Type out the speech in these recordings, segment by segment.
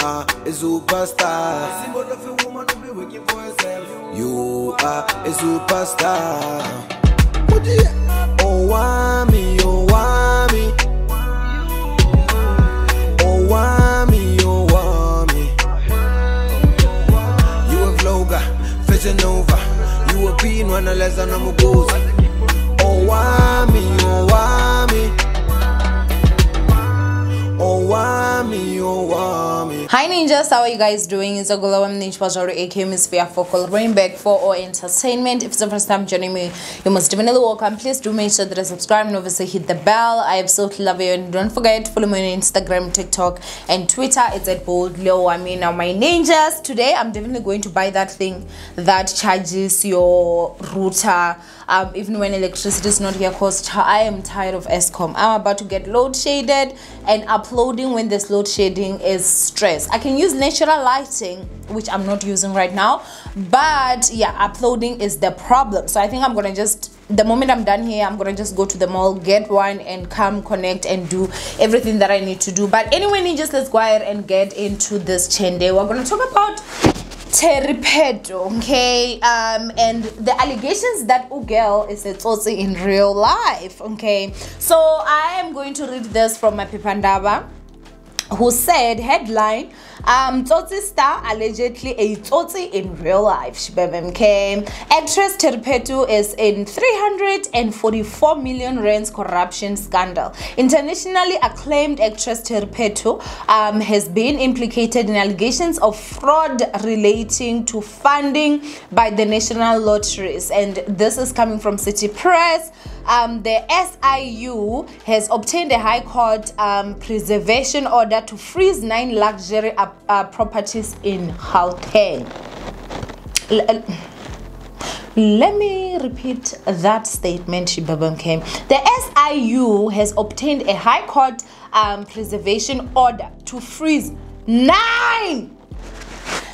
are a superstar. Symbol of a woman who be working for herself. You are a superstar. Owamie, Owamie, Owamie, Owamie. You a vlogger, fetching over. You a being one less than I'm a ghost. Owamie, Owamie, Owamie, Owamie. Hi ninjas, how are you guys doing? It's a Owamie aka Miss Pheto, bringing back for our entertainment. If it's the first time joining me, you must definitely welcome. Please do make sure that you subscribe and obviously hit the bell. I absolutely love you, and don't forget to follow me on Instagram, TikTok, and Twitter. It's at @boldlowamie. Now my ninjas, today I'm definitely going to buy that thing that charges your router even when electricity is not here, cause I am tired of Eskom. I'm about to get load shaded, and uploading when there's load shedding is stress. I can use natural lighting, which I'm not using right now, but yeah, uploading is the problem. So I think I'm gonna just, the moment I'm done here, I'm gonna just go to the mall, get one, and come connect and do everything that I need to do. But anyway ninjas, let's go ahead and get into this chende. We're gonna talk about Pheto, okay, and the allegations that Girrrrl is a tsotsi in real life, okay. So I am going to read this from my Pipandaba, who said, headline, tsotsi star allegedly a tsotsi in real life. Okay. Actress Pheto is in 344 million rands corruption scandal. Internationally acclaimed actress Pheto has been implicated in allegations of fraud relating to funding by the national lotteries, and this is coming from City Press. The SIU has obtained a High Court preservation order to freeze 9 luxury properties in Gauteng. Let me repeat that statement, Shibabam. The SIU has obtained a High Court preservation order to freeze 9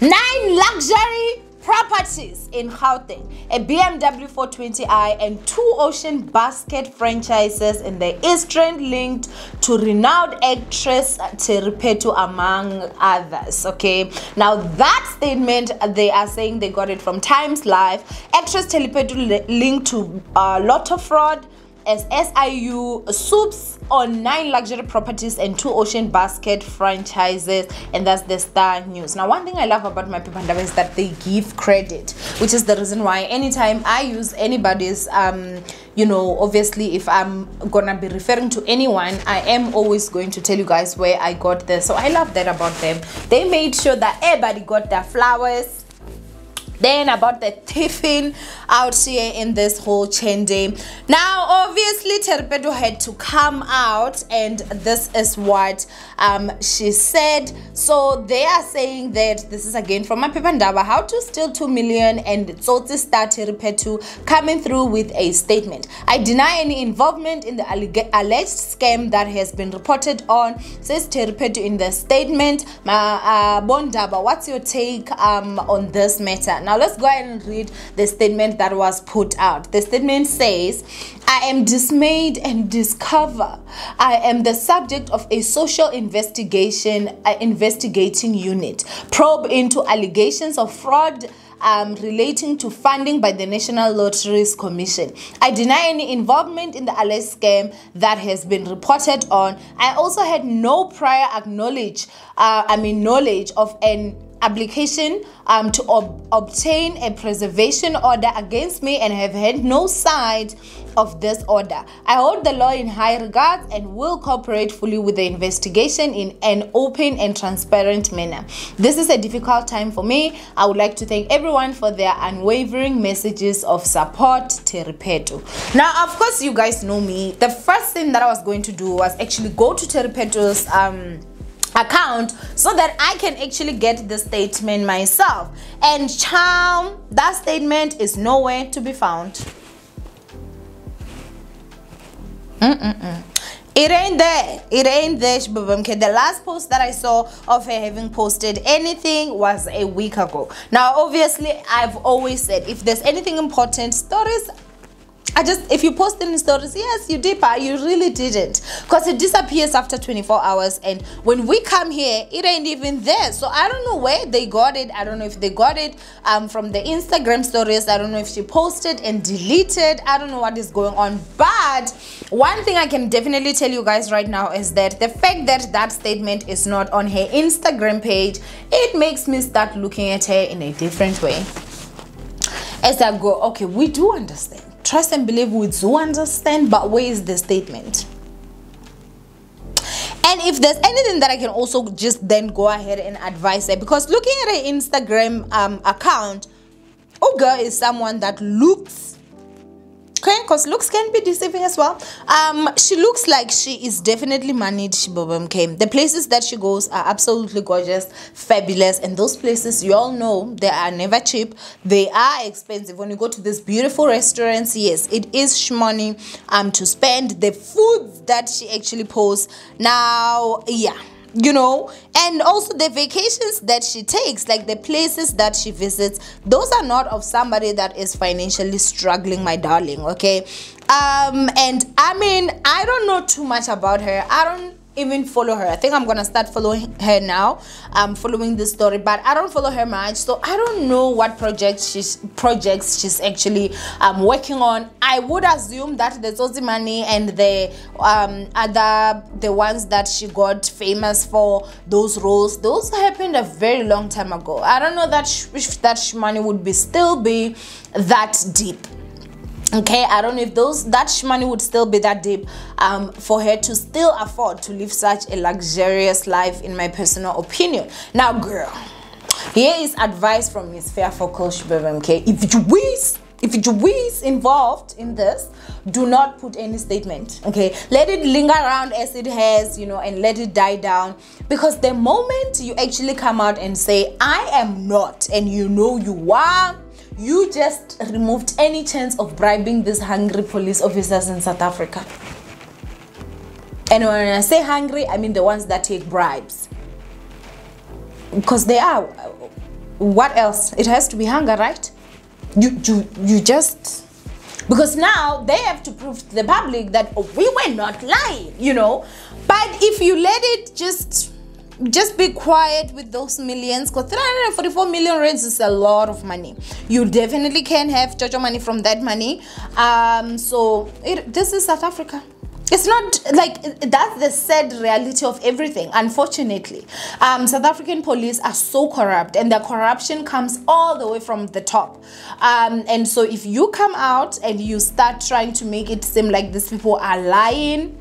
luxury properties in Gauteng, a BMW 420i, and 2 Ocean Basket franchises in the East Rand linked to renowned actress Pheto, among others. Okay, now that statement, they are saying they got it from Times Live. Actress Pheto linked to lotto fraud as SIU soups on 9 luxury properties and 2 Ocean Basket franchises, and that's the Star News. Now one thing I love about my Pipandaba is that they give credit, which is the reason why anytime I use anybody's you know, obviously if I'm gonna be referring to anyone, I am always going to tell you guys where I got this. So I love that about them. They made sure that everybody got their flowers. Then about the tiffin out here in this whole chende. Now obviously Pheto had to come out, and this is what she said. So they are saying that, this is again from my Pipandaba, how to steal 2 million, and tsotsi star Pheto coming through with a statement. I deny any involvement in the alleged scam that has been reported on, says Pheto in the statement. Bondaba, what's your take on this matter? Now let's go ahead and read the statement that was put out. The statement says, I am dismayed and discover I am the subject of a social investigating unit probe into allegations of fraud relating to funding by the National Lotteries Commission. I deny any involvement in the alleged scam that has been reported on. I also had no prior knowledge of an application to obtain a preservation order against me, and have had no side of this order. I hold the law in high regards and will cooperate fully with the investigation in an open and transparent manner. This is a difficult time for me. I would like to thank everyone for their unwavering messages of support. Pheto. Now of course you guys know me. The first thing that I was going to do was actually go to Pheto's account so that I can actually get the statement myself, and charm, that statement is nowhere to be found. It ain't there. The last post that I saw of her having posted anything was a week ago. Now obviously I've always said, if there's anything important, stories if you post in stories, yes, you did, but you really didn't, because it disappears after 24 hours, and when we come here, it ain't even there. So I don't know where they got it. I don't know if they got it from the Instagram stories. I don't know if she posted and deleted. I don't know what is going on. But one thing I can definitely tell you guys right now is that the fact that that statement is not on her Instagram page, it makes me start looking at her in a different way. As I go, okay, we do understand. Trust and believe, we do understand, but where is the statement? And if there's anything that I can also just then go ahead and advise her, because looking at her Instagram account, Girrrrl is someone that looks, okay, because looks can be deceiving as well. She looks like she is definitely moneyed. The places that she goes are absolutely gorgeous, fabulous, and those places, you all know, they are never cheap. They are expensive. When you go to these beautiful restaurants, yes, it is money to spend. The foods that she actually posts now, yeah, you know, and also the vacations that she takes, like the places that she visits, those are not of somebody that is financially struggling, my darling, okay? And I mean, I don't know too much about her. I don't even follow her. I think I'm gonna start following her now. I'm following this story, but I don't follow her much, so I don't know what projects she's actually working on. I would assume that the Owamie and the the ones that she got famous for, those roles, those happened a very long time ago. I don't know that if that money would still be that deep. Okay, I don't know if that money would still be that deep for her to still afford to live such a luxurious life, in my personal opinion. Now, girl, here is advice from Miss Fairfocal. Okay, if you is involved in this, do not put any statement. Okay, let it linger around as it has, you know, and let it die down, because the moment you actually come out and say I am not, and you know you are, you just removed any chance of bribing these hungry police officers in South Africa. And when I say hungry, I mean the ones that take bribes, because they are. What else? It has to be hunger, right? You just, because now they have to prove to the public that we were not lying, you know. But if you let it just be quiet with those millions, because 344 million rands is a lot of money. You definitely can have Jojo money from that money. So this is South Africa. It's not like, that's the sad reality of everything, unfortunately. South African police are so corrupt, and the corruption comes all the way from the top. And so if you come out and you start trying to make it seem like these people are lying,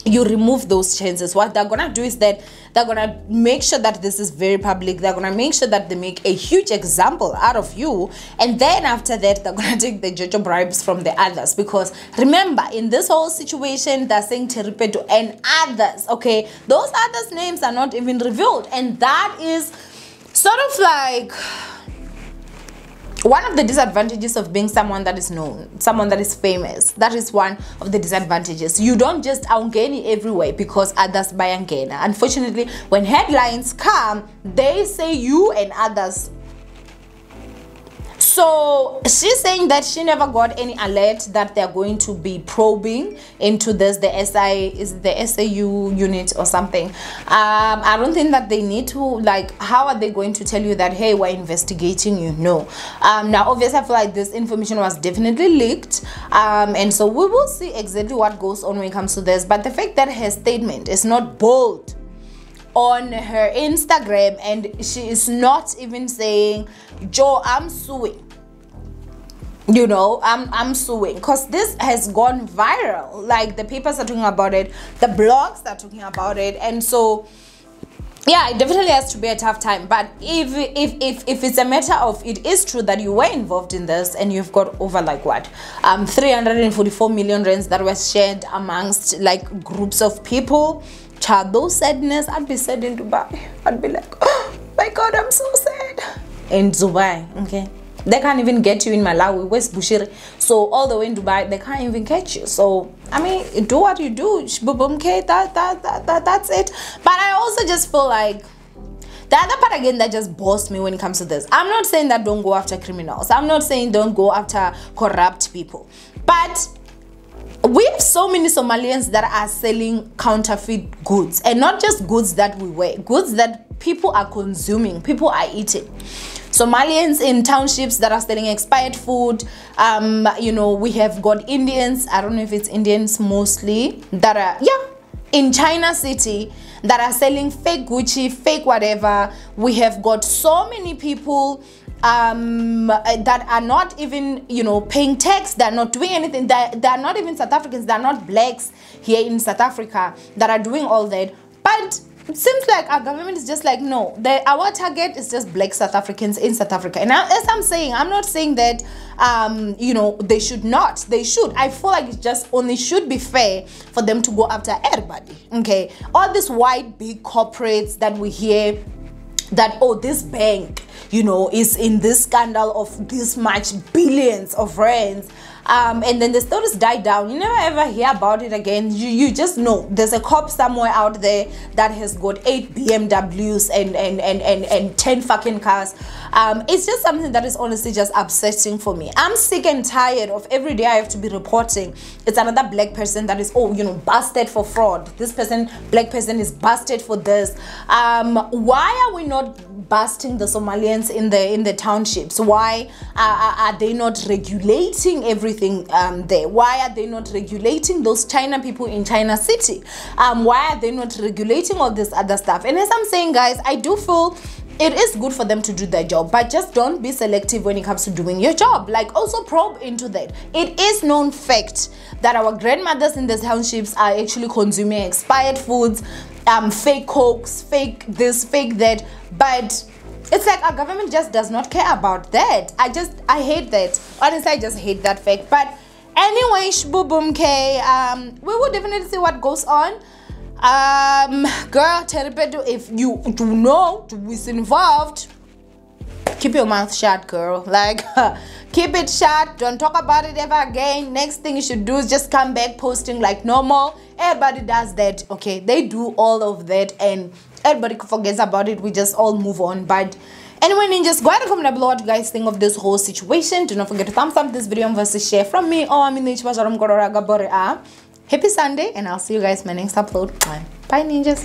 you remove those chances. What they're gonna do is that they're gonna make sure that this is very public. They're gonna make sure that they make a huge example out of you, and then after that they're gonna take the Jojo bribes from the others. Because remember, in this whole situation, they're saying Pheto and others, okay? Those others' names are not even revealed, and that is sort of like one of the disadvantages of being someone that is known, someone that is famous. That is one of the disadvantages. You don't just awungeni everywhere because others bayangena. Unfortunately, when headlines come, they say you and others. So she's saying that she never got any alert that they're going to be probing into this, the SAU unit or something. I don't think that they need to, like, how are they going to tell you that, hey, we're investigating you? No. Now, obviously, I feel like this information was definitely leaked. And so we will see exactly what goes on when it comes to this. But the fact that her statement is not bold on her Instagram, and she is not even saying, Joe, I'm suing, you know, I'm suing, because this has gone viral. Like, the papers are talking about it, the blogs are talking about it, and so yeah, it definitely has to be a tough time. But if it's a matter of, it is true that you were involved in this, and you've got over, like, what, 344 million rands that was shared amongst, like, groups of people. Child, those sadness, I'd be sad in Dubai. I'd be like, oh my God, I'm so sad. In Dubai, okay? They can't even get you in Malawi, West Bushiri. So all the way in Dubai, they can't even catch you. So, I mean, do what you do. Okay, that's it. But I also just feel like, the other part again that just bothers me when it comes to this, I'm not saying that don't go after criminals. I'm not saying don't go after corrupt people. But we have so many Somalians that are selling counterfeit goods, and not just goods that we wear, goods that people are consuming, people are eating. Somalians in townships that are selling expired food. You know, we have got Indians, I don't know if it's Indians mostly, that are, in China City, that are selling fake Gucci, fake whatever. We have got so many people that are not even, you know, paying tax. They're not doing anything. They're not even South Africans. They're not blacks here in South Africa that are doing all that. But it seems like our government is just like, no, our target is just black South Africans in South Africa. And as I'm saying, I'm not saying that, you know, they should not. They should. I feel like it just only should be fair for them to go after everybody. Okay. All these white big corporates that we hear that, oh, this bank, you know, is in this scandal of this much billions of rands. And then the stories die down. You never ever hear about it again. You just know there's a cop somewhere out there that has got 8 BMWs and 10 fucking cars. It's just something that is honestly just upsetting for me. I'm sick and tired of every day I have to be reporting it's another black person that is, oh, you know, busted for fraud. This person, black person, is busted for this. Why are we not busting the Somalians in the townships? Why are they not regulating everything there? Why are they not regulating those China people in China City? Why are they not regulating all this other stuff? And as I'm saying, guys, I do feel it is good for them to do their job, but just don't be selective when it comes to doing your job. Like, also probe into that. It is known fact that our grandmothers in the townships are actually consuming expired foods, fake cokes, fake this, fake that, but it's like our government just does not care about that. I hate that. Honestly, I just hate that fact. But anyway, shboom k, we will definitely see what goes on. Girl, Pheto, if you do know who is involved, keep your mouth shut, girl. Like, keep it shut. Don't talk about it ever again. Next thing you should do is just come back posting like normal. Everybody does that, okay? They do all of that and everybody forgets about it. We just all move on. But anyway, ninjas, go ahead and comment down below what you guys think of this whole situation. Do not forget to thumbs up this video and versus share from me. Owamie. Happy Sunday, and I'll see you guys in my next upload. Bye ninjas.